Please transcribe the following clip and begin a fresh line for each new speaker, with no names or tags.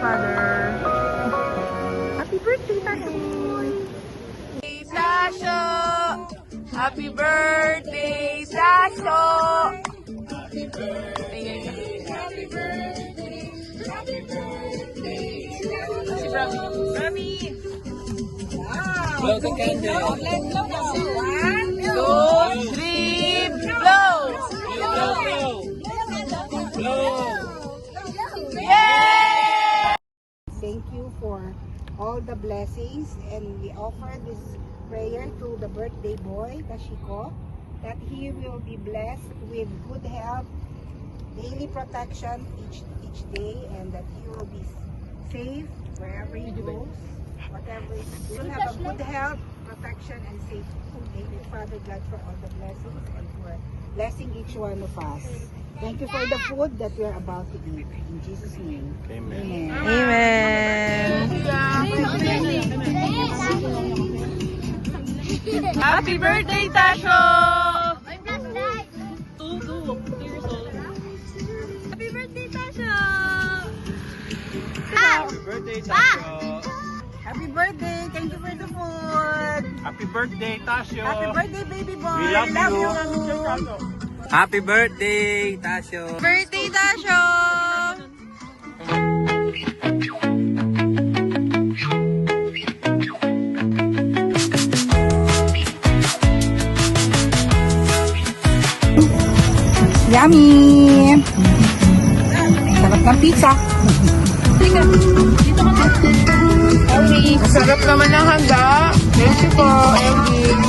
Father. Happy birthday, Tashoy! Tasho! Happy birthday, Tasho! Happy birthday, happy birthday, happy birthday. Si Brami.
Blow the candle.
Let's blow now. 1, 2, 3, blow!
Blow, blow. Blow.
Yay!
Thank you for all the blessings, and we offer this prayer to the birthday boy, Tashiko, that he will be blessed with good health, daily protection each day, and that he will be safe wherever he goes, whatever. He will have a good health, protection, and safety. Thank you, Father God, for all the blessings and for blessing each one of us. Thank you for the food that we are about to eat. In Jesus' name.
Amen.
Amen. Happy birthday, Tasho! Happy birthday, Tasho!
Happy birthday, Tasho.
Happy birthday! Thank you for the food!
Happy birthday, Tasho.
Happy birthday, baby boy!
We love you. Happy birthday, Tasho.
Birthday, Tasho!
Yummy! Sarap ng pizza!
Sarap naman ng handa. Thank you po, Ellie.